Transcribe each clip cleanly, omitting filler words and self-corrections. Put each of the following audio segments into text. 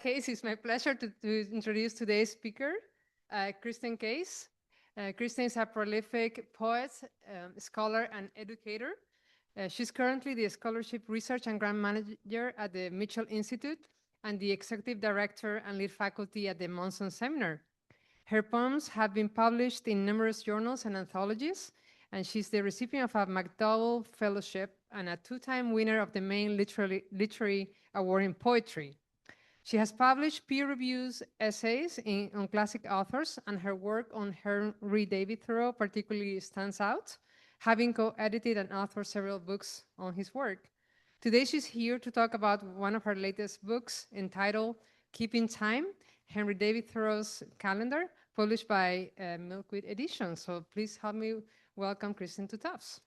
case, it's my pleasure to introduce today's speaker, Kristen Case. Kristen is a prolific poet, scholar, and educator. She's currently the Scholarship Research and Grant Manager at the Mitchell Institute and the Executive Director and Lead Faculty at the Monson Seminar. Her poems have been published in numerous journals and anthologies, and she's the recipient of a MacDowell Fellowship and a two-time winner of the Maine Literary Award in Poetry. She has published peer-reviewed essays on classic authors, and her work on Henry David Thoreau particularly stands out, having co-edited and authored several books on his work. Today, she's here to talk about one of her latest books entitled Keeping Time, Henry David Thoreau's Kalendar, published by Milkweed Editions. So please help me welcome Kristen to Tufts.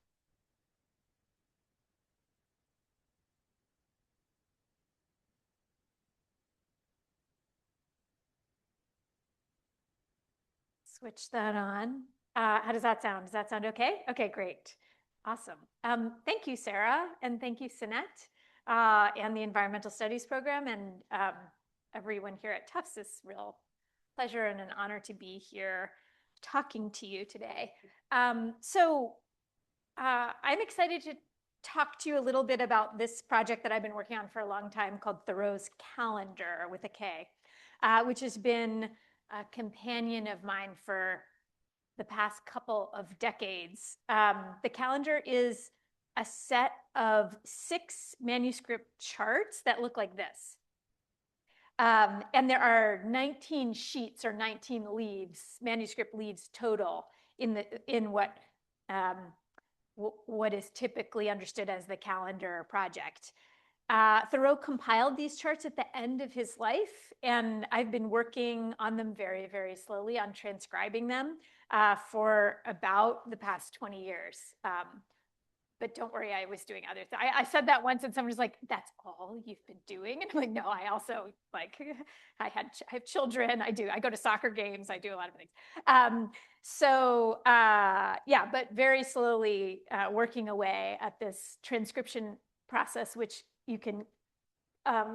Switch that on. How does that sound? Does that sound okay? Okay, great. Awesome. Thank you, Sarah, and thank you, Sinette, and the Environmental Studies program, and everyone here at Tufts. It's a real pleasure and an honor to be here talking to you today. I'm excited to talk to you a little bit about this project that I've been working on for a long time called Thoreau's Kalendar with a K, which has been a companion of mine for the past couple of decades. The calendar is a set of 6 manuscript charts that look like this. And there are 19 sheets or 19 leaves, manuscript leaves total in what is typically understood as the calendar project. Thoreau compiled these charts at the end of his life, and I've been working on them very, very slowly on transcribing them for about the past 20 years. But don't worry, I was doing other things. I said that once and someone was like, that's all you've been doing? And I'm like, no, I also I have children, I go to soccer games, I do a lot of things. Yeah, but very slowly working away at this transcription process, which you can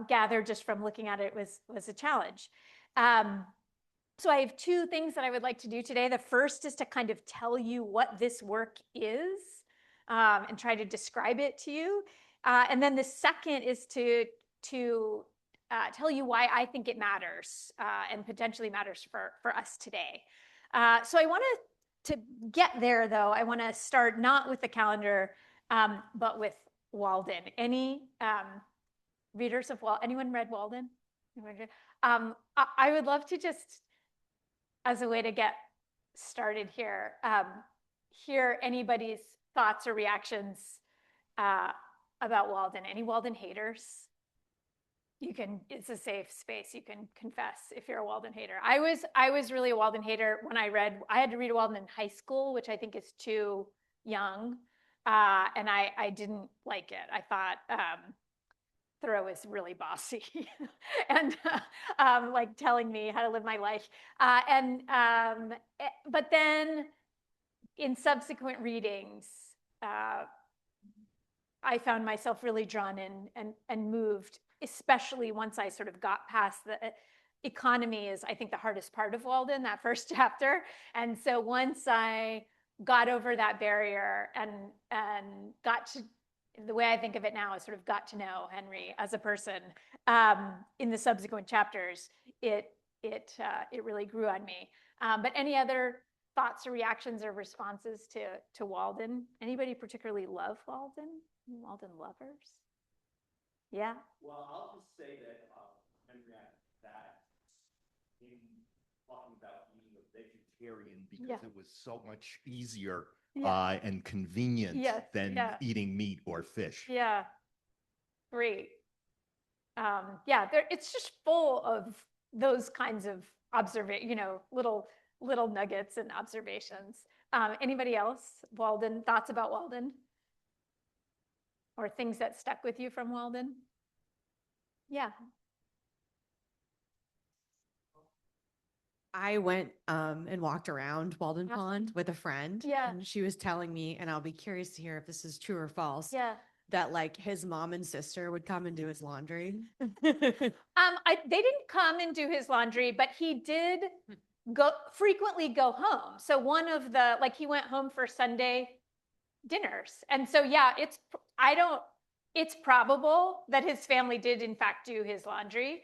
gather just from looking at it was a challenge. So I have 2 things that I would like to do today. The first is to kind of tell you what this work is and try to describe it to you. And then the second is to tell you why I think it matters and potentially matters for us today. So I want to get there, though. I want to start not with the calendar, but with Walden. Any readers of Walden? Anyone read Walden? I would love to just, as a way to get started here, hear anybody's thoughts or reactions about Walden. Any Walden haters? It's a safe space. You can confess if you're a Walden hater. I was really a Walden hater when I had to read Walden in high school, which I think is too young. And I didn't like it. I thought Thoreau is really bossy and like telling me how to live my life. But then in subsequent readings, I found myself really drawn in and moved, especially once I sort of got past the economy is, I think, the hardest part of Walden, that first chapter. And so once I got over that barrier and got to, the way I think of it now is sort of got to know Henry as a person in the subsequent chapters, it really grew on me. But any other thoughts or reactions or responses to Walden? Anybody particularly love Walden? Walden lovers? Yeah? Well, I'll just say that Henry, that in talking about being a vegetarian because it was so much easier and convenient than eating meat or fish. Yeah, great. It's just full of those kinds of little nuggets and observations. Anybody else? Walden, thoughts about Walden? Or things that stuck with you from Walden? Yeah. I went and walked around Walden Pond with a friend. Yeah. And she was telling me, and I'll be curious to hear if this is true or false. Yeah. that like his mom and sister would come and do his laundry? They didn't come and do his laundry, but he did frequently go home. So one of the, like, he went home for Sunday dinners. And so, yeah, it's probable that his family did in fact do his laundry.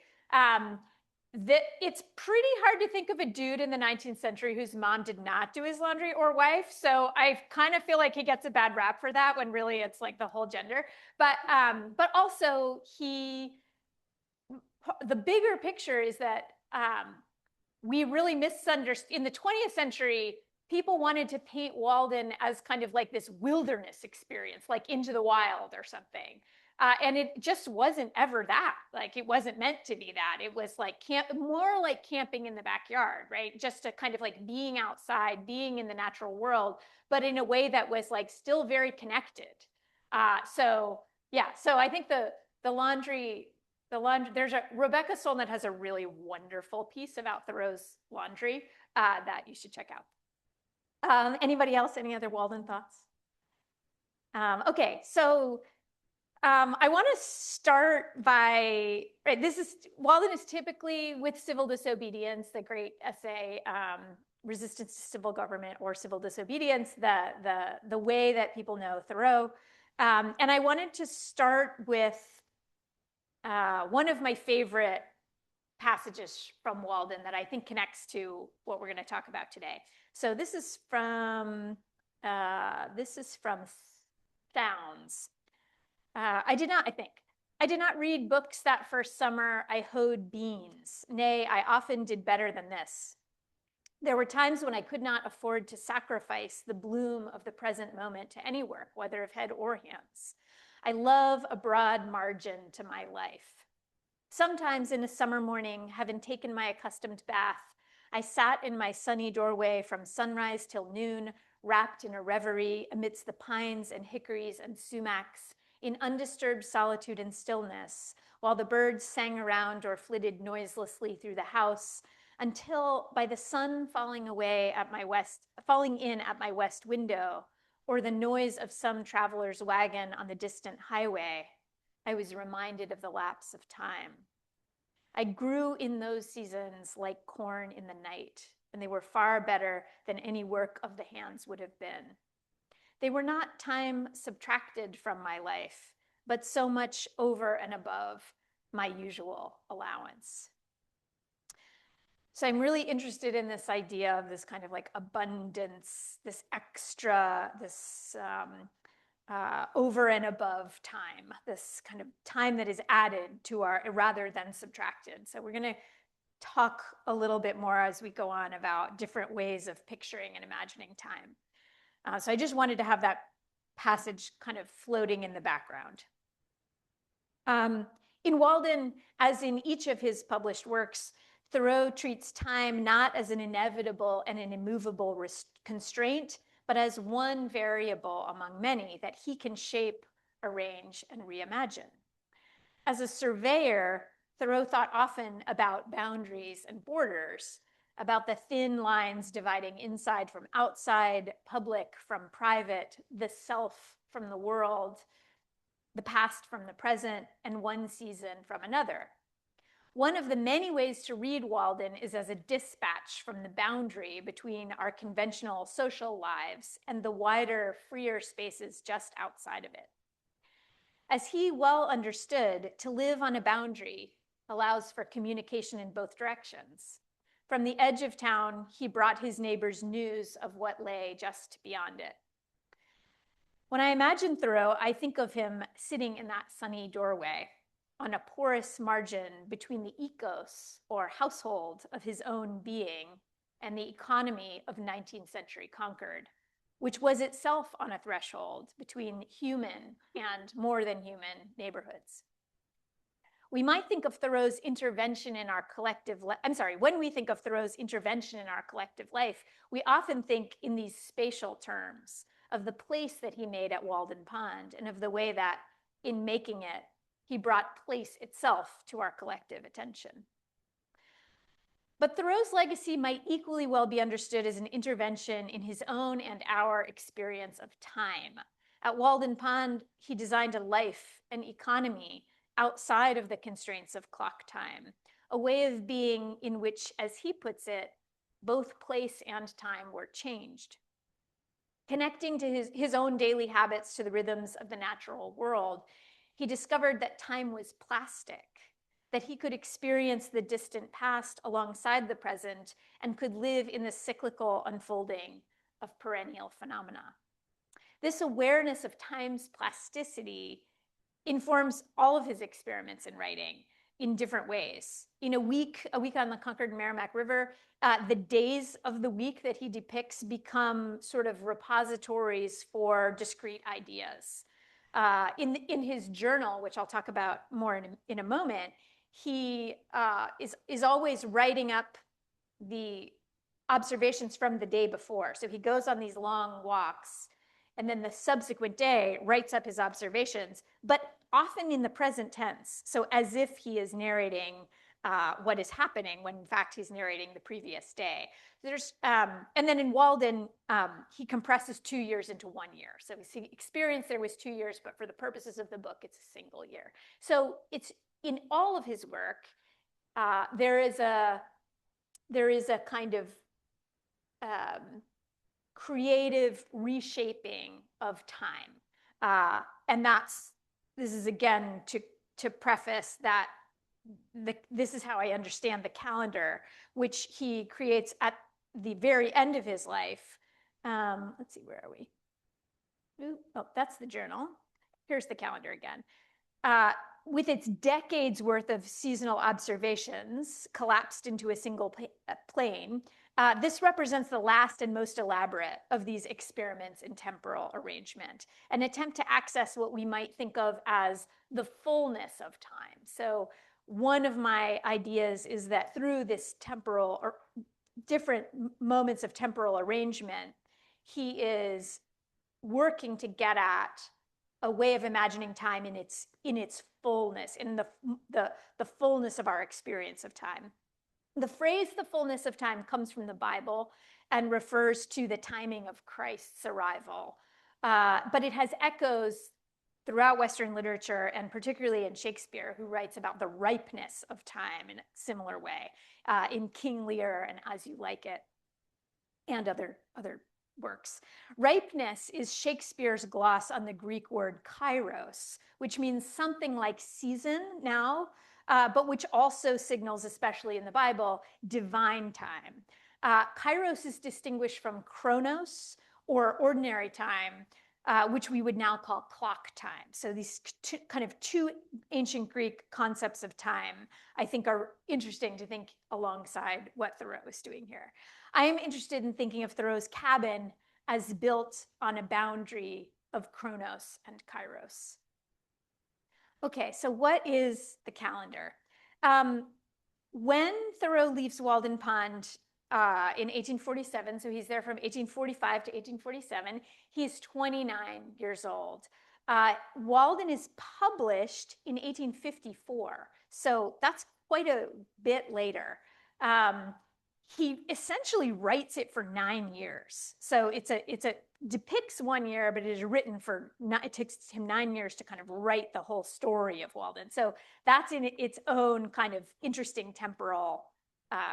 It's pretty hard to think of a dude in the 19th century whose mom did not do his laundry, or wife. So I kind of feel like he gets a bad rap for that, when really it's like the whole gender. But also the bigger picture is that we really misunderstood in the 20th century. People wanted to paint Walden as kind of like this wilderness experience, like Into the Wild or something. And it just wasn't ever that. Like, it wasn't meant to be that. It was like more like camping in the backyard, right? Just a kind of like being outside, being in the natural world, but in a way that was like still very connected. So I think the laundry, Rebecca Solnit has a really wonderful piece about Thoreau's laundry that you should check out. Anybody else? Any other Walden thoughts? Okay, so I want to start by, right, Walden is typically with civil disobedience, the great essay, Resistance to Civil Government or Civil Disobedience, the way that people know Thoreau. And I wanted to start with one of my favorite passages from Walden that I think connects to what we're going to talk about today. So this is from Sounds. I did not read books that first summer. I hoed beans. Nay, I often did better than this. There were times when I could not afford to sacrifice the bloom of the present moment to any work, whether of head or hands. I love a broad margin to my life. Sometimes in a summer morning, having taken my accustomed bath, I sat in my sunny doorway from sunrise till noon, wrapped in a reverie amidst the pines and hickories and sumacs, in undisturbed solitude and stillness, while the birds sang around or flitted noiselessly through the house, until by the sun falling in at my west window, or the noise of some traveler's wagon on the distant highway, I was reminded of the lapse of time. I grew in those seasons like corn in the night, and they were far better than any work of the hands would have been. They were not time subtracted from my life, but so much over and above my usual allowance. So I'm really interested in this idea of this kind of like abundance, this extra, this over and above time, this kind of time that is added to our, rather than subtracted. So we're going to talk a little bit more as we go on about different ways of picturing and imagining time. So I just wanted to have that passage kind of floating in the background. In Walden, as in each of his published works, Thoreau treats time not as an inevitable and an immovable constraint, but as one variable among many that he can shape, arrange, and reimagine. As a surveyor, Thoreau thought often about boundaries and borders, about the thin lines dividing inside from outside, public from private, the self from the world, the past from the present, and one season from another. One of the many ways to read Walden is as a dispatch from the boundary between our conventional social lives and the wider, freer spaces just outside of it. As he well understood, to live on a boundary allows for communication in both directions. From the edge of town, he brought his neighbors news of what lay just beyond it. When I imagine Thoreau, I think of him sitting in that sunny doorway on a porous margin between the ecos or household of his own being and the economy of 19th century Concord, which was itself on a threshold between human and more than human neighborhoods. We might think of Thoreau's intervention in our collective when we think of Thoreau's intervention in our collective life, we often think in these spatial terms of the place that he made at Walden Pond and of the way that in making it, he brought place itself to our collective attention. But Thoreau's legacy might equally well be understood as an intervention in his own and our experience of time, At Walden Pond, he designed a life, an economy outside of the constraints of clock time, a way of being in which, as he puts it, both place and time were changed. Connecting to his own daily habits to the rhythms of the natural world, he discovered that time was plastic, that he could experience the distant past alongside the present and could live in the cyclical unfolding of perennial phenomena. This awareness of time's plasticity informs all of his experiments in writing in different ways. In a week on the Concord Merrimack River, the days of the week that he depicts become sort of repositories for discrete ideas. In his journal, which I'll talk about more in a moment, he is always writing up the observations from the day before. So he goes on these long walks, and then the subsequent day writes up his observations, but often in the present tense. So as if he is narrating what is happening when in fact he's narrating the previous day. And then in Walden, he compresses 2 years into 1 year. So his experience there was 2 years, but for the purposes of the book, it's a single year. So it's in all of his work, there is a kind of creative reshaping of time. And this is again to preface that this is how I understand the calendar, which he creates at the very end of his life. Let's see, where are we? Oh, that's the journal. Here's the calendar again. With its decades worth of seasonal observations collapsed into a single plane, this represents the last and most elaborate of these experiments in temporal arrangement, an attempt to access what we might think of as the fullness of time. So one of my ideas is that through this temporal or different moments of temporal arrangement, he is working to get at a way of imagining time in its fullness, in the fullness of our experience of time. The phrase "the fullness of time" comes from the Bible and refers to the timing of Christ's arrival. But it has echoes throughout Western literature, and particularly in Shakespeare, who writes about the ripeness of time in a similar way, in King Lear and As You Like It, and other works. Ripeness is Shakespeare's gloss on the Greek word kairos, which means something like season now, but which also signals, especially in the Bible, divine time. Kairos is distinguished from chronos, or ordinary time, which we would now call clock time. So these two ancient Greek concepts of time, I think, are interesting to think alongside what Thoreau is doing here. I am interested in thinking of Thoreau's cabin as built on a boundary of chronos and kairos. Okay, so what is the calendar? When Thoreau leaves Walden Pond in 1847, so he's there from 1845 to 1847, he's 29 years old. Walden is published in 1854, so that's quite a bit later. He essentially writes it for 9 years. So it depicts 1 year, but it is written it takes him 9 years to kind of write the whole story of Walden. So that's in its own kind of interesting temporal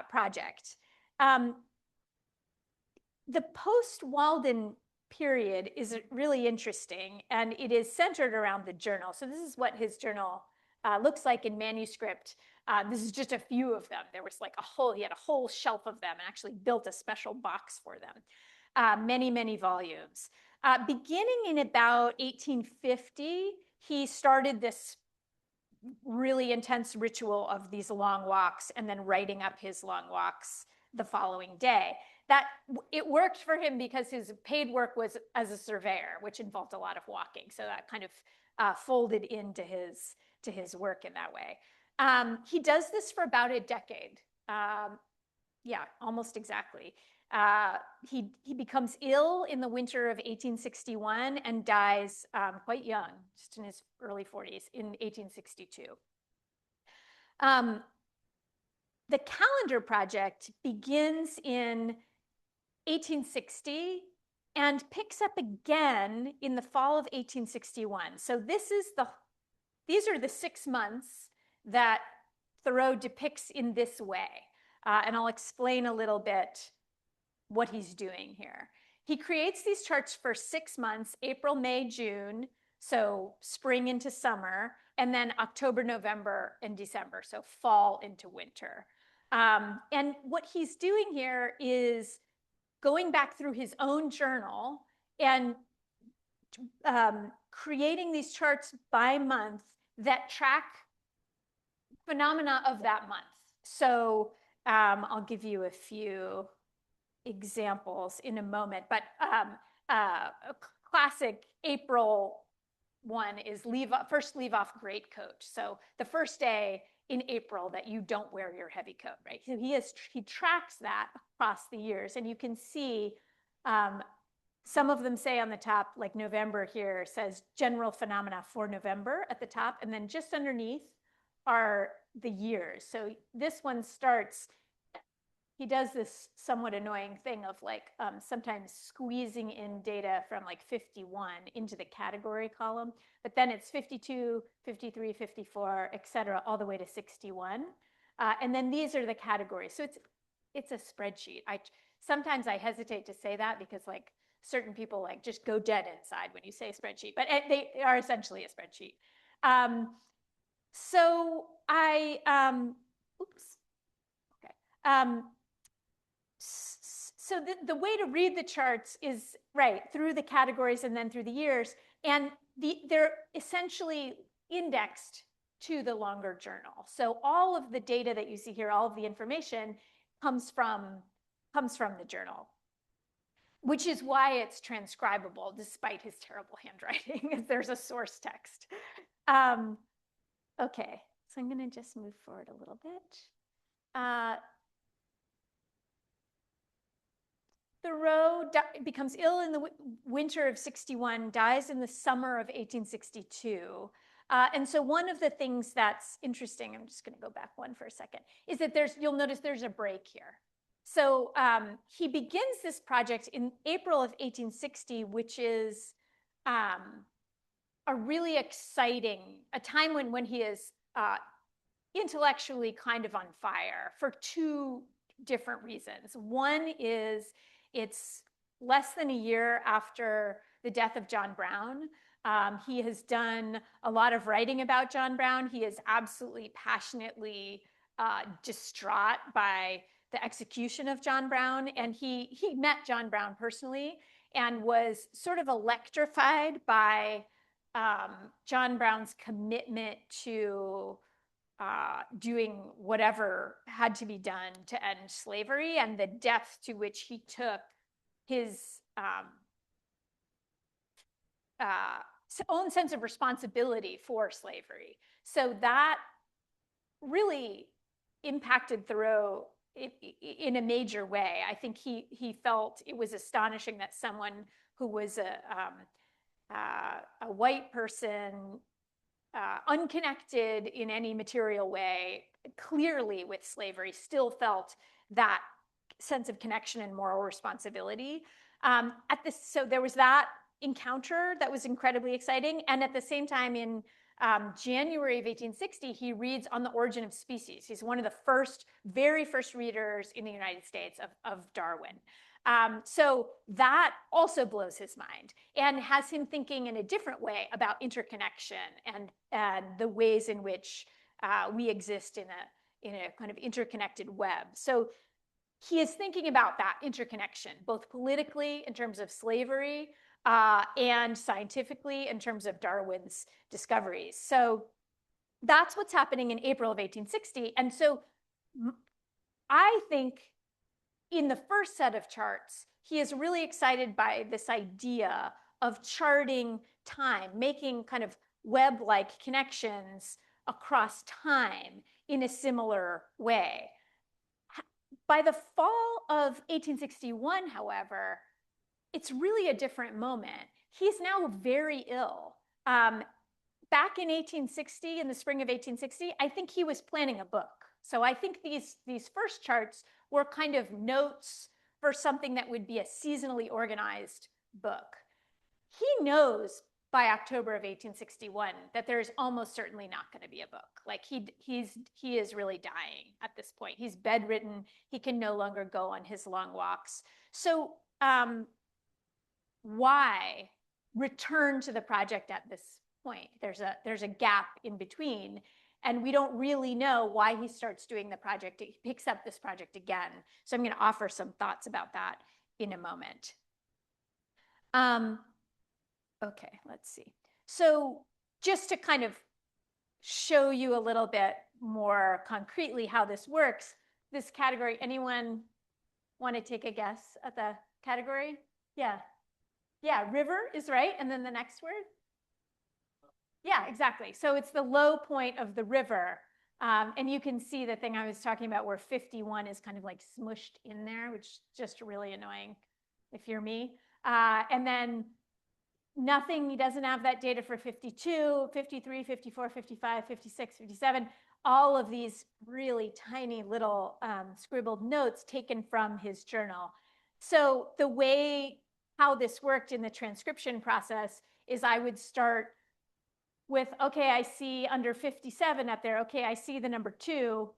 project. The post-Walden period is really interesting, and it is centered around the journal. So this is what his journal looks like in manuscript. This is just a few of them. There was he had a whole shelf of them and actually built a special box for them. Many volumes. Beginning in about 1850, he started this really intense ritual of these long walks and then writing up his long walks the following day. It worked for him because his paid work was as a surveyor, which involved a lot of walking. So that kind of folded into his work in that way. He does this for about a decade. Yeah, almost exactly. He becomes ill in the winter of 1861 and dies quite young, just in his early 40s, in 1862. The Calendar project begins in 1860 and picks up again in the fall of 1861. So these are the 6 months that Thoreau depicts in this way. And I'll explain a little bit what he's doing here. He creates these charts for 6 months, April, May, June, so spring into summer, and then October, November, and December, so fall into winter. And what he's doing here is going back through his own journal and creating these charts by month that track phenomena of that month. So I'll give you a few examples in a moment, but a classic April one is first leave off greatcoat. So the first day in April that you don't wear your heavy coat, right? So he tracks that across the years, and you can see some of them say on the top, like November here says general phenomena for November at the top, and then just underneath are the years. So this one starts, he does this somewhat annoying thing of like sometimes squeezing in data from like 51 into the category column, but then it's 52, 53, 54, et cetera, all the way to 61. And then these are the categories. So it's a spreadsheet. Sometimes I hesitate to say that because like certain people like just go dead inside when you say spreadsheet, but they are essentially a spreadsheet. So so the way to read the charts is right through the categories and then through the years, and they're essentially indexed to the longer journal. So all of the data that you see here, all of the information comes from the journal, which is why it's transcribable despite his terrible handwriting. There's a source text. Okay, so I'm going to just move forward a little bit. Thoreau becomes ill in the winter of 61, dies in the summer of 1862. And so one of the things that's interesting, I'm just going to go back one for a second, is that you'll notice there's a break here. So he begins this project in April of 1860, which is a really exciting, a time when he is intellectually kind of on fire for two different reasons. One is it's less than a year after the death of John Brown. He has done a lot of writing about John Brown. He is absolutely passionately distraught by the execution of John Brown. And he met John Brown personally and was sort of electrified by John Brown's commitment to doing whatever had to be done to end slavery and the depth to which he took his own sense of responsibility for slavery. So that really impacted Thoreau in a major way. I think he felt it was astonishing that someone who was a white person, unconnected in any material way, clearly with slavery, still felt that sense of connection and moral responsibility. So there was that encounter that was incredibly exciting. And at the same time, in January of 1860, he reads On the Origin of Species. He's one of the very first readers in the United States of Darwin. So that also blows his mind and has him thinking in a different way about interconnection and the ways in which we exist in a kind of interconnected web. So he is thinking about that interconnection, both politically in terms of slavery and scientifically in terms of Darwin's discoveries. So that's what's happening in April of 1860. And so I think in the first set of charts, he is really excited by this idea of charting time, making kind of web-like connections across time in a similar way. By the fall of 1861, however, it's really a different moment. He's now very ill. Back in 1860, in the spring of 1860, I think he was planning a book. So I think these first charts were kind of notes for something that would be a seasonally organized book. He knows by October of 1861 that there's almost certainly not going to be a book. Like he is really dying at this point. He's bedridden. He can no longer go on his long walks. So why return to the project at this point? There's a gap in between, and we don't really know why he starts doing the project. He picks up this project again. So I'm going to offer some thoughts about that in a moment. Okay, let's see. So just to kind of show you a little bit more concretely how this works, this category, anyone want to take a guess at the category? Yeah. Yeah, river is right. And then the next word? Yeah, exactly. So it's the low point of the river. And you can see the thing I was talking about where 51 is kind of like smushed in there, which is just really annoying if you're me. And then nothing, he doesn't have that data for 52, 53, 54, 55, 56, 57, all of these really tiny little scribbled notes taken from his journal. So the way how this worked in the transcription process is I would start with, okay, I see under 57 up there. Okay, I see the number 2.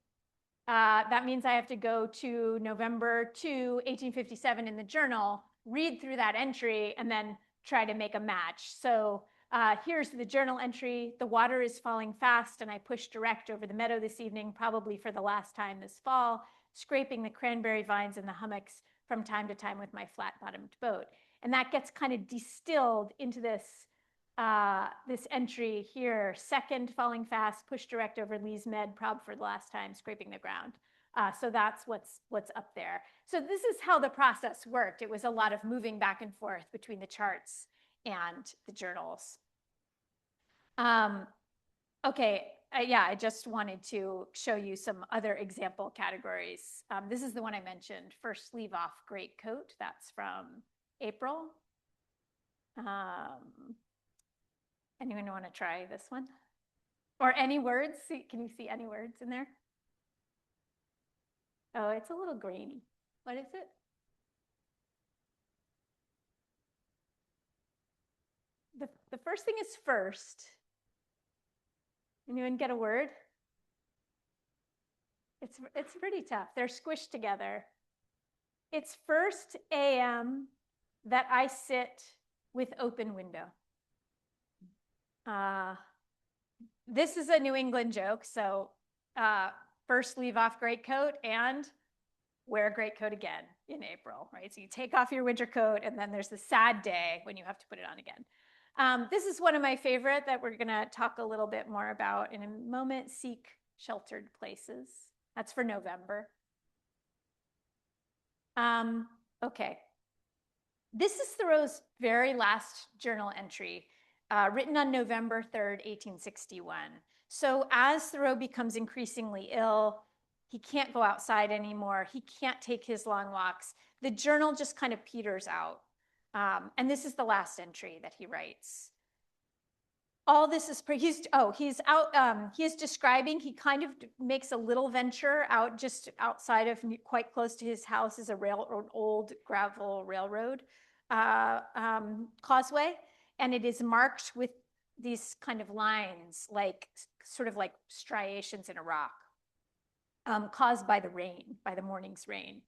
That means I have to go to November 2, 1857 in the journal, read through that entry, and then try to make a match. So here's the journal entry. The water is falling fast, and I push direct over the meadow this evening, probably for the last time this fall, scraping the cranberry vines and the hummocks from time to time with my flat-bottomed boat. And that gets kind of distilled into this this entry here: second, falling fast, push direct over Lee's Med, prob for the last time, scraping the ground. So that's what's up there. So this is how the process worked. It was a lot of moving back and forth between the charts and the journals. Okay, yeah, I just wanted to show you some other example categories. This is the one I mentioned, first sleeve off greatcoat. That's from April. Anyone want to try this one? Or any words? Can you see any words in there? Oh, it's a little grainy. What is it? The first thing is first. Anyone get a word? It's pretty tough. They're squished together. It's first a.m. that I sit with open window. This is a New England joke. So first leave off greatcoat and wear a greatcoat again in April, right? So you take off your winter coat and then there's the sad day when you have to put it on again. This is one of my favorite that we're gonna talk a little bit more about in a moment. Seek sheltered places. That's for November. Okay. This is Thoreau's very last journal entry, written on November 3rd, 1861. So as Thoreau becomes increasingly ill, he can't go outside anymore. He can't take his long walks. The journal just kind of peters out. And this is the last entry that he writes. All this is, he's out, he is describing, he kind of makes a little venture out just outside of, quite close to his house is an old gravel railroad causeway. And it is marked with these kind of lines, like sort of like striations in a rock, caused by the rain, by the morning's rain.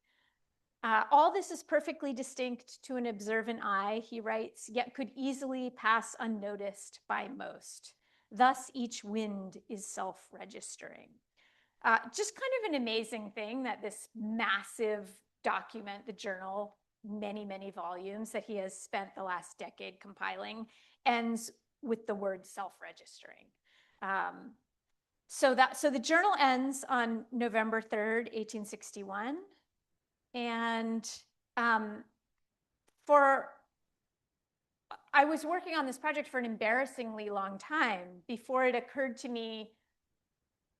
All this is perfectly distinct to an observant eye, he writes, yet could easily pass unnoticed by most. Thus each wind is self-registering. Just kind of an amazing thing that this massive document, the journal, many, many volumes that he has spent the last decade compiling, ends with the word self-registering. So the journal ends on November 3rd, 1861. And I was working on this project for an embarrassingly long time before it occurred to me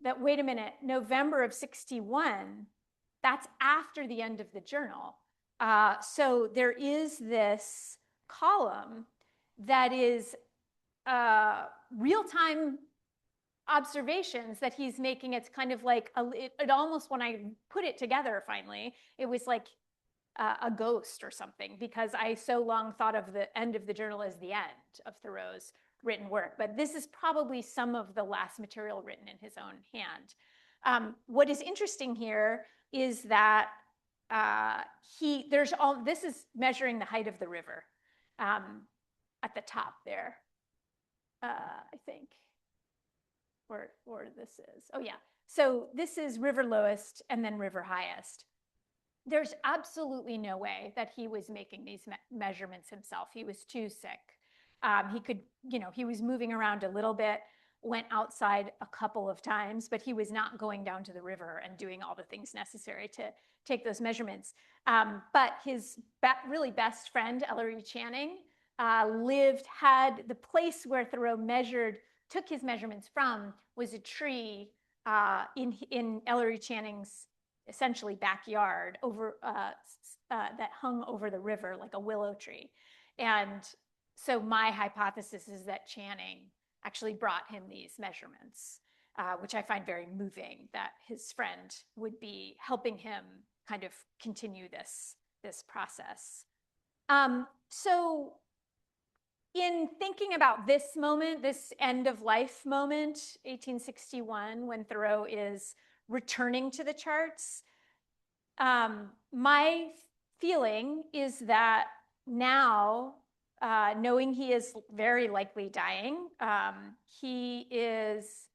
that, wait a minute, November of 61, that's after the end of the journal. So there is this column that is real-time observations that he's making. It's kind of like, it almost, when I put it together finally, it was like a ghost or something, because I so long thought of the end of the journal as the end of Thoreau's written work. But this is probably some of the last material written in his own hand. What is interesting here is that this is measuring the height of the river at the top there, I think, or this is, oh yeah. So this is river lowest and then river highest. There's absolutely no way that he was making these measurements himself. He was too sick. He could, he was moving around a little bit, went outside a couple of times, but he was not going down to the river and doing all the things necessary to take those measurements. But his really best friend, Ellery Channing, had the place where Thoreau took his measurements from was a tree in Ellery Channing's essentially backyard that hung over the river like a willow tree. And so my hypothesis is that Channing actually brought him these measurements, which I find very moving, that his friend would be helping him kind of continue this process. So in thinking about this moment, this end of life moment, 1861, when Thoreau is returning to the charts, my feeling is that now, knowing he is very likely dying, he is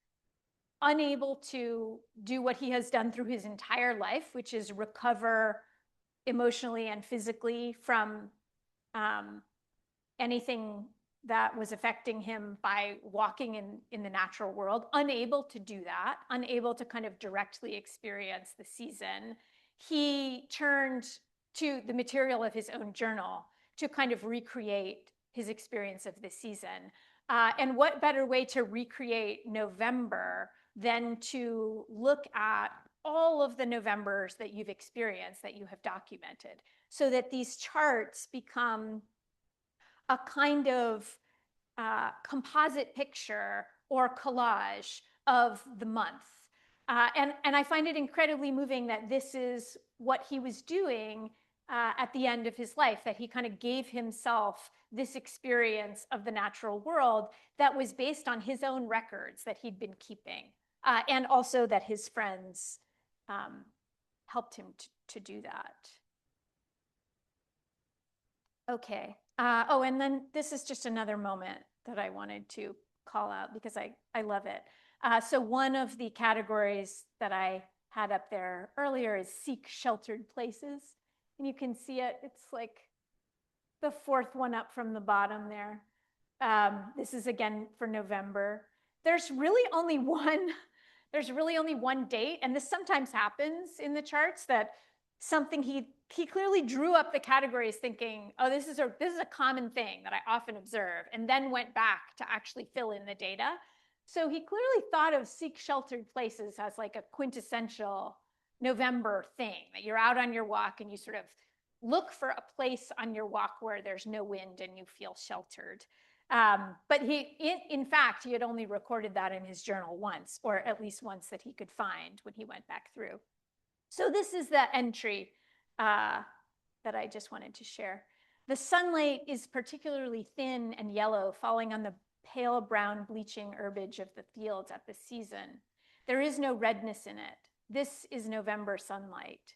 unable to do what he has done through his entire life, which is recover emotionally and physically from anything that was affecting him by walking in the natural world, unable to do that, unable to kind of directly experience the season. He turned to the material of his own journal to kind of recreate his experience of the season. And what better way to recreate November than to look at all of the Novembers that you've experienced, that you have documented, so that these charts become a kind of composite picture or collage of the month. And I find it incredibly moving that this is what he was doing at the end of his life, that he kind of gave himself this experience of the natural world that was based on his own records that he'd been keeping, and also that his friends helped him to do that. Okay. Oh, and then this is just another moment that I wanted to call out because I love it. So one of the categories that I had up there earlier is seek sheltered places. And you can see it. It's like the fourth one up from the bottom there. This is again for November. There's really only one date, and this sometimes happens in the charts, that something he clearly drew up the categories thinking, oh, this is a common thing that I often observe, and then went back to actually fill in the data. So he clearly thought of seek sheltered places as like a quintessential November thing, that you're out on your walk and you sort of look for a place on your walk where there's no wind and you feel sheltered. But in fact, he had only recorded that in his journal once, or at least once that he could find when he went back through. So this is the entry that I just wanted to share. The sunlight is particularly thin and yellow, falling on the pale brown bleaching herbage of the fields at the season. There is no redness in it. This is November sunlight.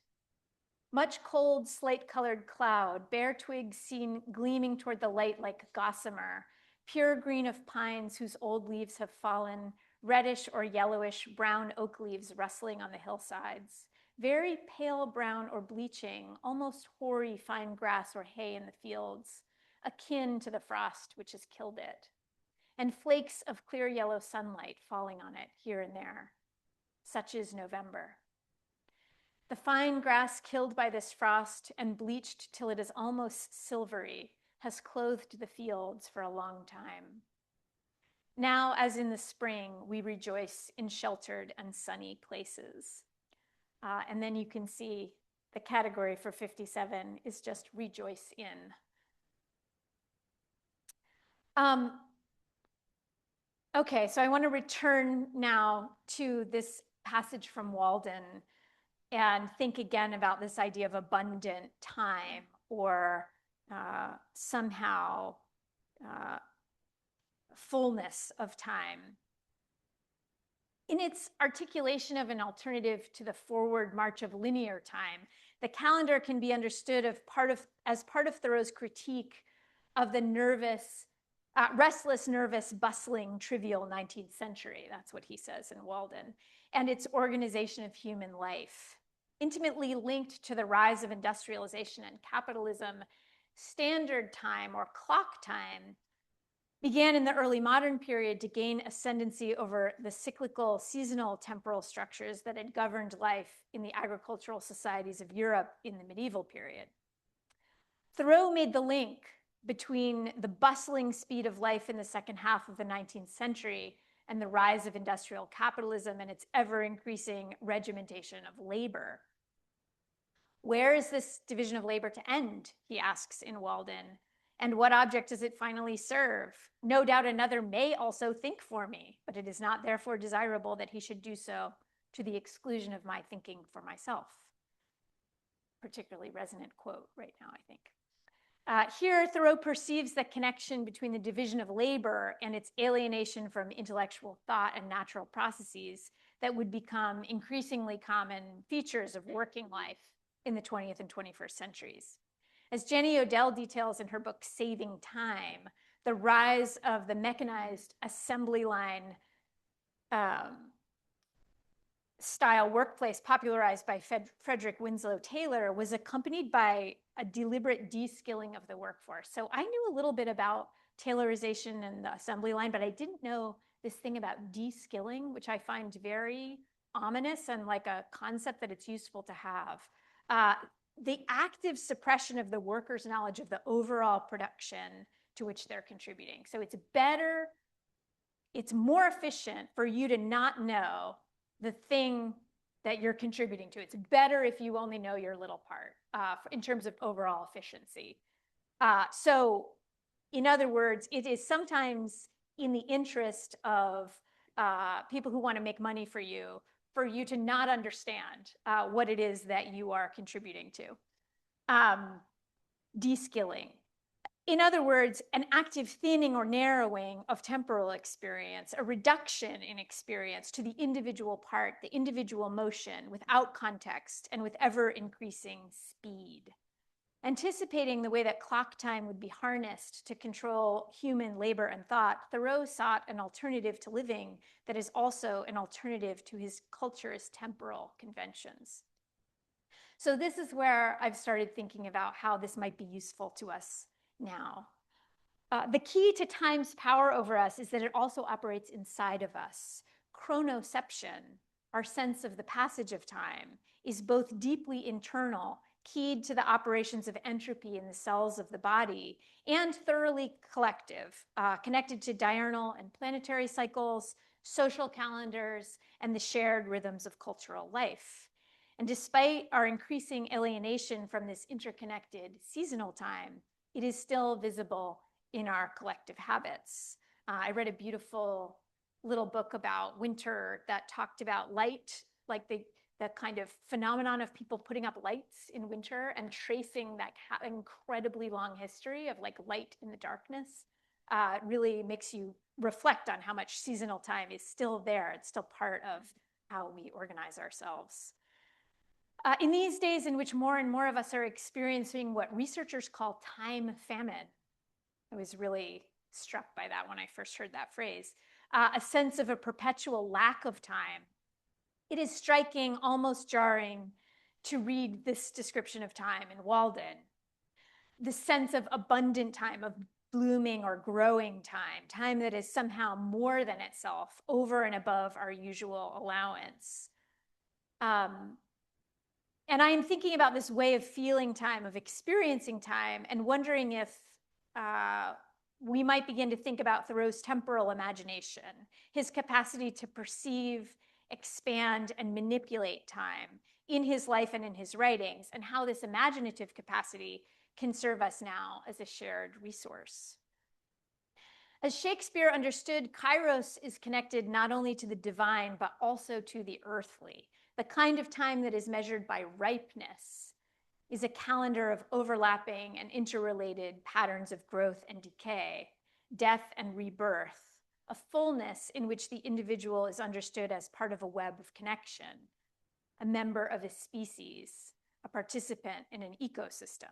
Much cold, slate-colored cloud, bare twigs seen gleaming toward the light like gossamer, pure green of pines whose old leaves have fallen, reddish or yellowish brown oak leaves rustling on the hillsides, very pale brown or bleaching, almost hoary fine grass or hay in the fields, akin to the frost which has killed it, and flakes of clear yellow sunlight falling on it here and there. Such is November. The fine grass killed by this frost and bleached till it is almost silvery has clothed the fields for a long time. Now, as in the spring, we rejoice in sheltered and sunny places. And then you can see the category for 57 is just rejoice in. Okay, so I want to return now to this passage from Walden. and think again about this idea of abundant time, or somehow fullness of time. In its articulation of an alternative to the forward march of linear time, the calendar can be understood as part of Thoreau's critique of the restless, nervous, bustling, trivial 19th century. That's what he says in Walden, and its organization of human life. Intimately linked to the rise of industrialization and capitalism, standard time, or clock time, began in the early modern period to gain ascendancy over the cyclical, seasonal temporal structures that had governed life in the agricultural societies of Europe in the medieval period. Thoreau made the link between the bustling speed of life in the second half of the 19th century and the rise of industrial capitalism and its ever-increasing regimentation of labor. Where is this division of labor to end, he asks in Walden, and what object does it finally serve? No doubt another may also think for me, but it is not therefore desirable that he should do so to the exclusion of my thinking for myself. Particularly resonant quote right now, I think. Here, Thoreau perceives the connection between the division of labor and its alienation from intellectual thought and natural processes that would become increasingly common features of working life in the 20th and 21st centuries. As Jenny Odell details in her book, Saving Time, the rise of the mechanized assembly line style workplace popularized by Frederick Winslow Taylor was accompanied by a deliberate de-skilling of the workforce. So I knew a little bit about Taylorization and the assembly line, but I didn't know this thing about de-skilling, which I find very ominous and like a concept that it's useful to have. The active suppression of the workers' knowledge of the overall production to which they're contributing. So it's more efficient for you to not know the thing that you're contributing to. It's better if you only know your little part in terms of overall efficiency. So in other words, it is sometimes in the interest of people who want to make money for you to not understand what it is that you are contributing to. De-skilling. In other words, an active thinning or narrowing of temporal experience, a reduction in experience to the individual part, the individual motion, without context and with ever-increasing speed. Anticipating the way that clock time would be harnessed to control human labor and thought, Thoreau sought an alternative to living that is also an alternative to his culture's temporal conventions. So this is where I've started thinking about how this might be useful to us now. The key to time's power over us is that it also operates inside of us. Chronoception, our sense of the passage of time, is both deeply internal, keyed to the operations of entropy in the cells of the body, and thoroughly collective, connected to diurnal and planetary cycles, social calendars, and the shared rhythms of cultural life. And despite our increasing alienation from this interconnected seasonal time, it is still visible in our collective habits. I read a beautiful little book about winter that talked about light, like the kind of phenomenon of people putting up lights in winter and tracing that incredibly long history of like light in the darkness. Really makes you reflect on how much seasonal time is still there. It's still part of how we organize ourselves. In these days in which more and more of us are experiencing what researchers call time famine, I was really struck by that when I first heard that phrase, a sense of a perpetual lack of time. It is striking, almost jarring, to read this description of time in Walden. The sense of abundant time, of blooming or growing time, time that is somehow more than itself, over and above our usual allowance. And I'm thinking about this way of feeling time, of experiencing time, and wondering if we might begin to think about Thoreau's temporal imagination, his capacity to perceive, expand, and manipulate time in his life and in his writings, and how this imaginative capacity can serve us now as a shared resource. As Shakespeare understood, Kairos is connected not only to the divine, but also to the earthly. The kind of time that is measured by ripeness is a calendar of overlapping and interrelated patterns of growth and decay, death and rebirth, a fullness in which the individual is understood as part of a web of connection, a member of a species, a participant in an ecosystem.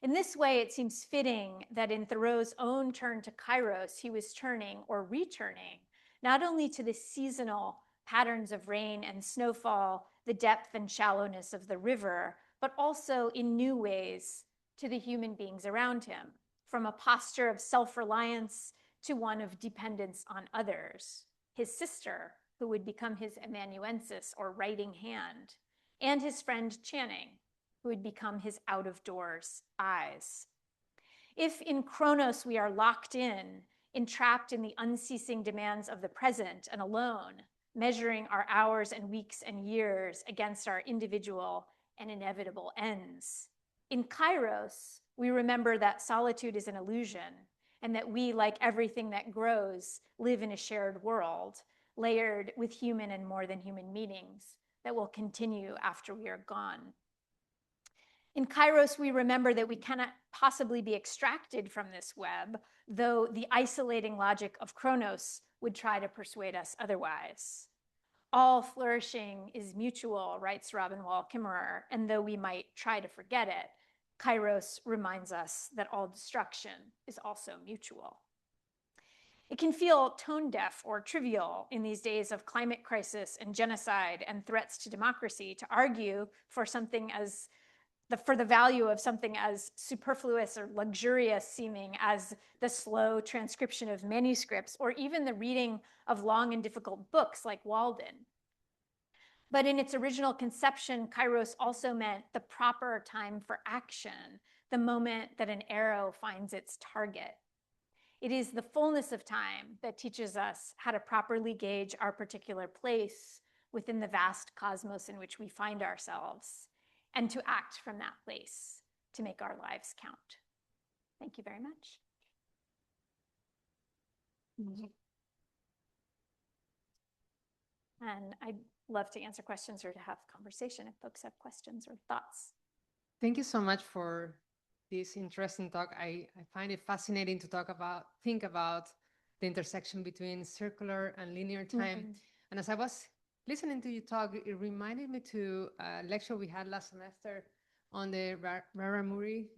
In this way, it seems fitting that in Thoreau's own turn to Kairos, he was turning or returning not only to the seasonal patterns of rain and snowfall, the depth and shallowness of the river, but also in new ways to the human beings around him, from a posture of self-reliance to one of dependence on others, his sister, who would become his amanuensis or writing hand, and his friend Channing, who would become his out-of-doors eyes. If in Chronos we are locked in, entrapped in the unceasing demands of the present and alone, measuring our hours and weeks and years against our individual and inevitable ends, in Kairos, we remember that solitude is an illusion and that we, like everything that grows, live in a shared world, layered with human and more than human meanings that will continue after we are gone. In Kairos, we remember that we cannot possibly be extracted from this web, though the isolating logic of Chronos would try to persuade us otherwise. All flourishing is mutual, writes Robin Wall Kimmerer, and though we might try to forget it, Kairos reminds us that all destruction is also mutual. It can feel tone deaf or trivial in these days of climate crisis and genocide and threats to democracy to argue for something as for the value of something as superfluous or luxurious seeming as the slow transcription of manuscripts or even the reading of long and difficult books like Walden. But in its original conception, Kairos also meant the proper time for action, the moment that an arrow finds its target. It is the fullness of time that teaches us how to properly gauge our particular place within the vast cosmos in which we find ourselves, and to act from that place to make our lives count. Thank you very much. And I'd love to answer questions or to have conversation if folks have questions or thoughts. Thank you so much for this interesting talk. I find it fascinating to think about the intersection between circular and linear time. And as I was listening to you talk, it reminded me to a lecture we had last semester on the Raramuri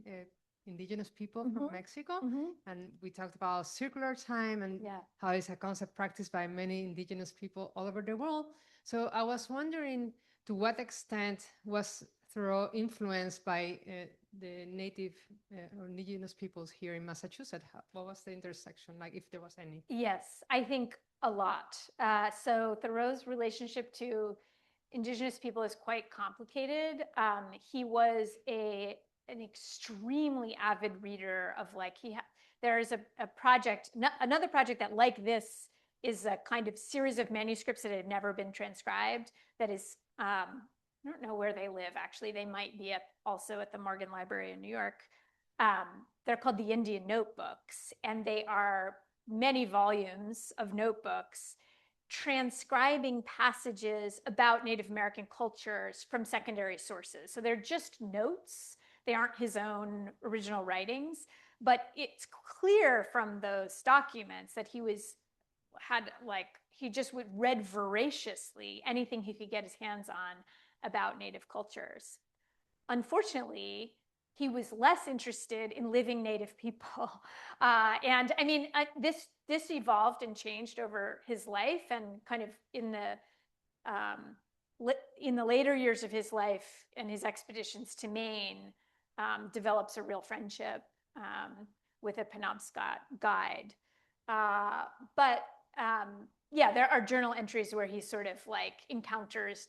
indigenous people from Mexico. And we talked about circular time and how it's a concept practiced by many indigenous people all over the world. So I was wondering, to what extent was Thoreau influenced by the native or indigenous peoples here in Massachusetts? What was the intersection like, if there was any? Yes, I think a lot. So Thoreau's relationship to indigenous people is quite complicated. He was an extremely avid reader of there is a project, another project that like this is a kind of series of manuscripts that had never been transcribed that is, I don't know where they live actually. They might be also at the Morgan Library in New York. They're called the Indian Notebooks, and they are many volumes of notebooks transcribing passages about Native American cultures from secondary sources. So they're just notes. They aren't his own original writings, but it's clear from those documents that he just read voraciously anything he could get his hands on about Native cultures. Unfortunately, he was less interested in living Native people. And I mean, this evolved and changed over his life, and kind of in the later years of his life and his expeditions to Maine, develops a real friendship with a Penobscot guide. There are journal entries where he sort of encounters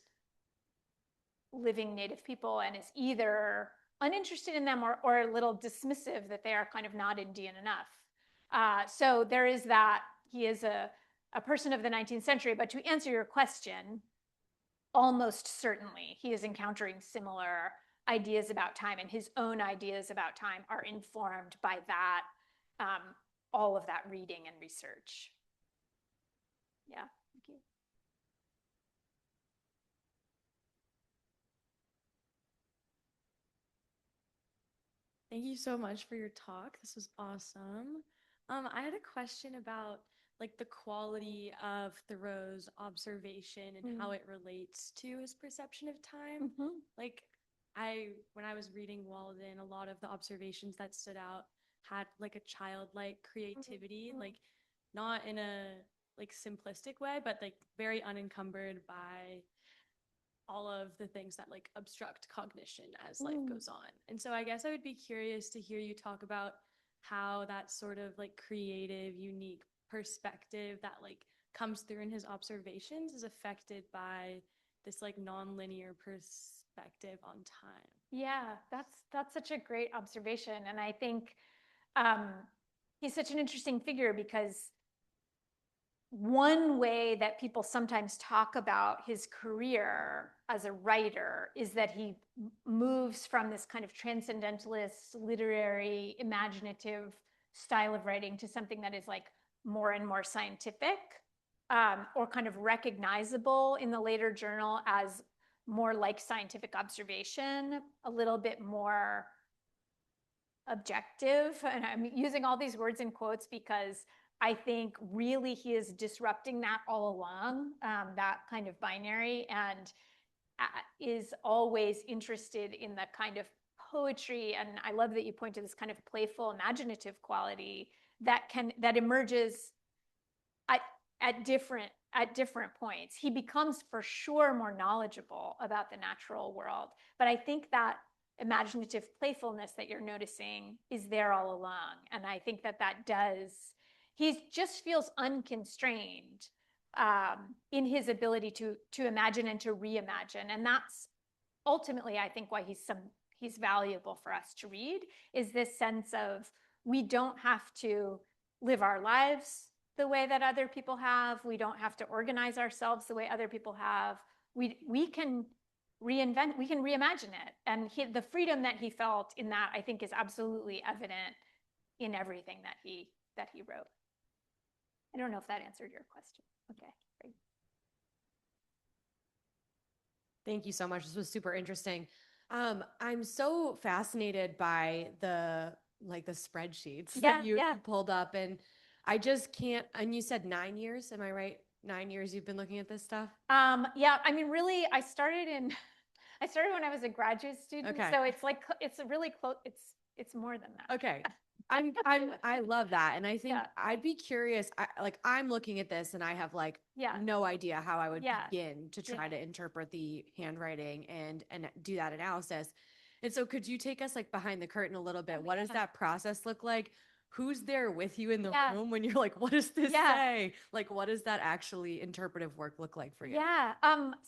living Native people and is either uninterested in them or a little dismissive that they are kind of not Indian enough. So there is that. He is a person of the 19th century, but to answer your question, almost certainly he is encountering similar ideas about time, and his own ideas about time are informed by that, all of that reading and research. Yeah, thank you. Thank you so much for your talk. This was awesome. I had a question about like the quality of Thoreau's observation and how it relates to his perception of time. Like when I was reading Walden, a lot of the observations that stood out had like a childlike creativity, like not in a like simplistic way, but like very unencumbered by all of the things that like obstruct cognition as life goes on. And so I guess I would be curious to hear you talk about how that sort of like creative, unique perspective that like comes through in his observations is affected by this like nonlinear perspective on time. Yeah, that's such a great observation. And I think he's such an interesting figure because one way that people sometimes talk about his career as a writer is that he moves from this kind of transcendentalist, literary, imaginative style of writing to something that is like more and more scientific, or kind of recognizable in the later journal as more like scientific observation, a little bit more objective. And I'm using all these words in quotes because I think really he is disrupting that all along, that kind of binary, and is always interested in the kind of poetry. And I love that you point to this kind of playful, imaginative quality that emerges at different points. He becomes for sure more knowledgeable about the natural world, but I think that imaginative playfulness that you're noticing is there all along. And I think that he just feels unconstrained in his ability to imagine and to reimagine. And that's ultimately, I think, why he's valuable for us to read, is this sense of we don't have to live our lives the way that other people have. We don't have to organize ourselves the way other people have. We can reinvent, we can reimagine it. And the freedom that he felt in that, I think, is absolutely evident in everything that he wrote. I don't know if that answered your question. Okay, great. Thank you so much. This was super interesting. I'm so fascinated by the spreadsheets that you pulled up, and I just can't. And you said 9 years, am I right? 9 years you've been looking at this stuff? Yeah, I mean, really, I started when I was a graduate student. Okay. So it's really close. It's more than that. Okay. I love that. And I think I'd be curious. I'm looking at this and I have no idea how I would begin to try to interpret the handwriting and do that analysis. And so could you take us behind the curtain a little bit? What does that process look like? Who's there with you in the room when you're like, what does this say? What does that actually interpretive work look like for you? Yeah.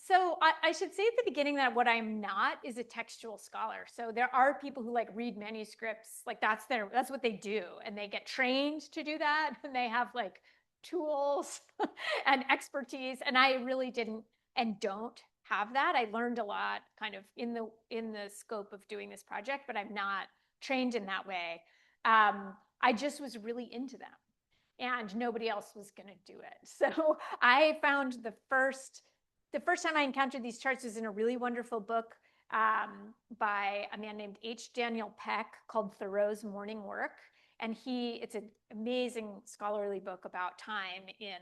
So I should say at the beginning that what I'm not is a textual scholar. So there are people who read manuscripts, that's what they do. And they get trained to do that. And they have tools and expertise. And I really didn't and don't have that. I learned a lot kind of in the scope of doing this project, but I'm not trained in that way. I just was really into them and nobody else was going to do it. So I found the first time I encountered these charts was in a really wonderful book by a man named H. Daniel Peck called Thoreau's Morning Work. And it's an amazing scholarly book about time in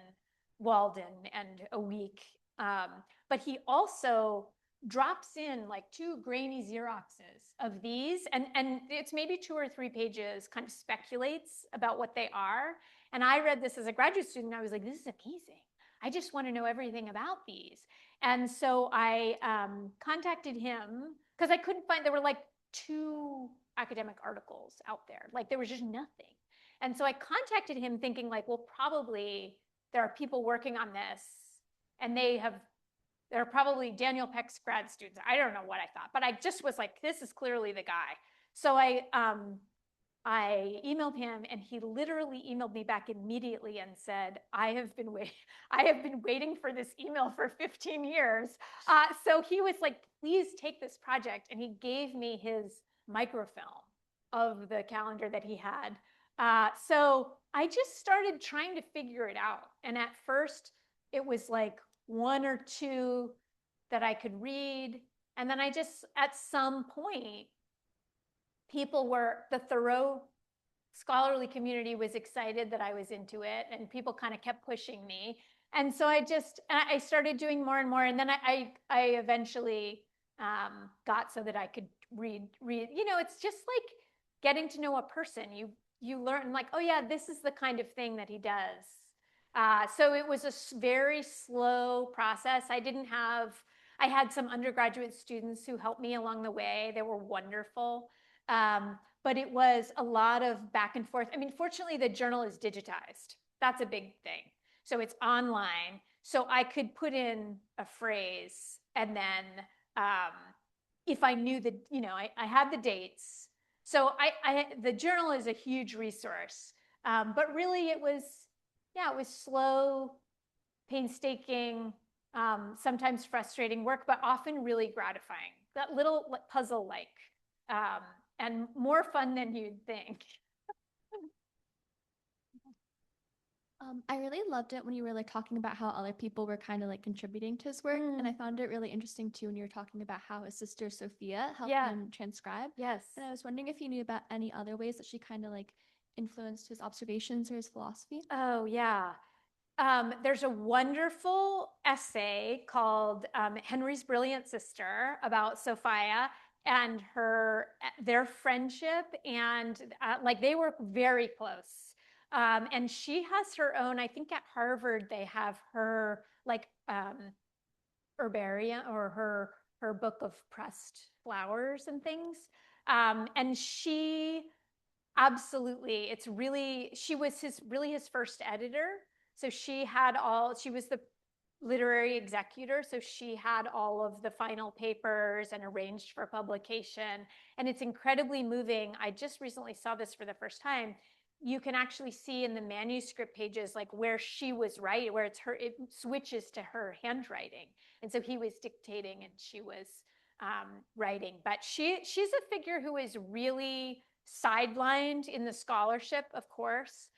Walden and a week. But he also drops in 2 grainy Xeroxes of these, and it's maybe 2 or 3 pages, kind of speculates about what they are. And I read this as a graduate student. I was like, this is amazing. I just want to know everything about these. And so I contacted him because I couldn't find, there were 2 academic articles out there. There was just nothing. And so I contacted him thinking well, probably there are people working on this and they're probably Daniel Peck's grad students. I don't know what I thought, but I just was like, this is clearly the guy. So I emailed him and he literally emailed me back immediately and said, I have been waiting for this email for 15 years. So he was like, please take this project. And he gave me his microfilm of the calendar that he had. So I just started trying to figure it out. And at first it was 1 or 2 that I could read. And then I just, at some point, the Thoreau scholarly community was excited that I was into it, and people kind of kept pushing me. And so I started doing more and more. And then I eventually got so that I could read, it's just like getting to know a person. You learn like, oh yeah, this is the kind of thing that he does. So it was a very slow process. I had some undergraduate students who helped me along the way. They were wonderful. But it was a lot of back and forth. I mean, fortunately, the journal is digitized. That's a big thing. So it's online. So I could put in a phrase, and then if I knew that, I had the dates. So the journal is a huge resource. But really it was slow, painstaking, sometimes frustrating work, but often really gratifying. That little puzzle-like, and more fun than you'd think. I really loved it when you were like talking about how other people were kind of like contributing to his work. And I found it really interesting too when you were talking about how his sister Sophia helped him transcribe. Yes. And I was wondering if you knew about any other ways that she kind of like influenced his observations or his philosophy. Oh, yeah. There's a wonderful essay called Henry's Brilliant Sister about Sophia and their friendship, and like they were very close. And she has her own, I think at Harvard, they have her like herbarium, or her book of pressed flowers and things. And she absolutely, she was his first editor. So she was the literary executor. So she had all of the final papers and arranged for publication. And it's incredibly moving. I just recently saw this for the first time. You can actually see in the manuscript pages, like where she was writing, where it switches to her handwriting. And so he was dictating and she was writing. But she's a figure who is really sidelined in the scholarship, of course,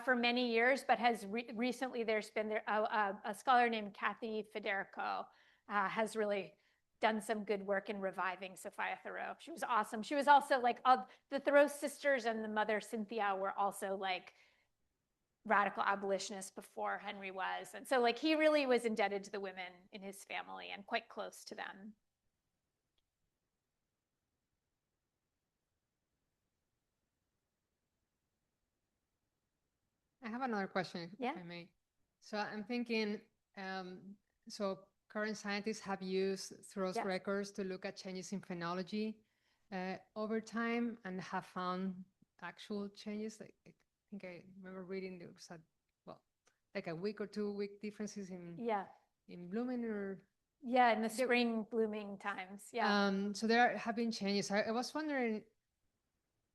for many years, but has recently, there's been a scholar named Kathy Federico has really done some good work in reviving Sophia Thoreau. She was awesome. She was also like, the Thoreau sisters and the mother Cynthia were also like radical abolitionists before Henry was. And so like he really was indebted to the women in his family and quite close to them. I have another question, if I may. So I'm thinking, so current scientists have used Thoreau's records to look at changes in phenology over time and have found actual changes. Like, I think I remember reading there was like a week or 2 week differences in blooming or in the spring blooming times. So there have been changes. I was wondering,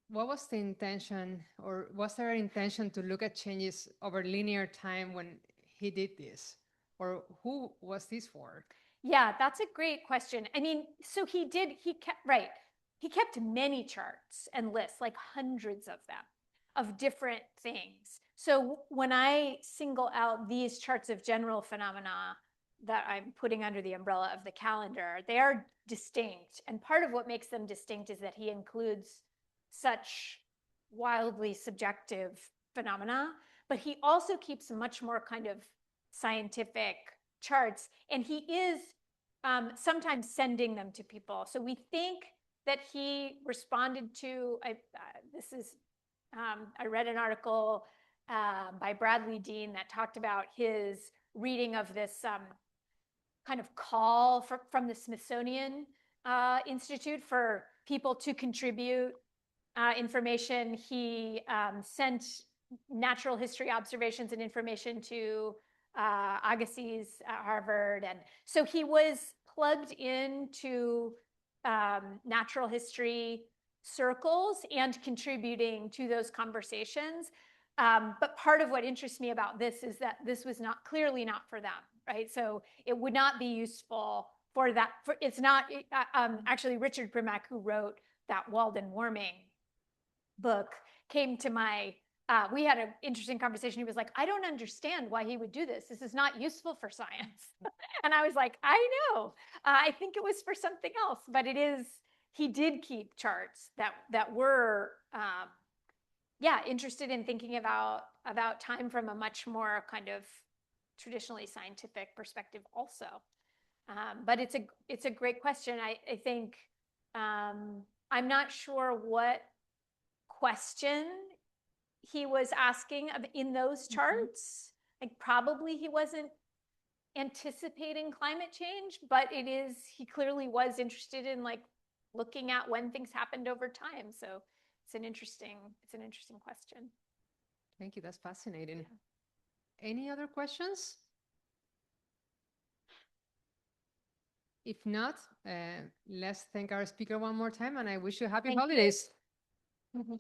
what was the intention, or was there an intention to look at changes over linear time when he did this? Or who was this for? Yeah, that's a great question. I mean, so he kept many charts and lists, like hundreds of them, of different things. So when I single out these charts of general phenomena that I'm putting under the umbrella of the calendar, they are distinct. And part of what makes them distinct is that he includes such wildly subjective phenomena, but he also keeps much more kind of scientific charts, and he is sometimes sending them to people. So we think that he responded to, I read an article by Bradley Dean that talked about his reading of this kind of call from the Smithsonian Institute for people to contribute information. He sent natural history observations and information to Agassiz at Harvard. And so he was plugged into natural history circles and contributing to those conversations. But part of what interests me about this is that this was clearly not for them, right? So it would not be useful for that. It's not, actually Richard Primack, who wrote that Walden Warming book, came to we had an interesting conversation. He was like, I don't understand why he would do this. This is not useful for science. And I was like, I know. I think it was for something else, but it is, he did keep charts that were interested in thinking about time from a much more kind of traditionally scientific perspective also. But it's a great question. I think I'm not sure what question he was asking in those charts. Like probably he wasn't anticipating climate change, but he clearly was interested in like looking at when things happened over time. So it's an interesting question. Thank you. That's fascinating. Yeah. Any other questions? If not, let's thank our speaker one more time, and I wish you happy holidays. You.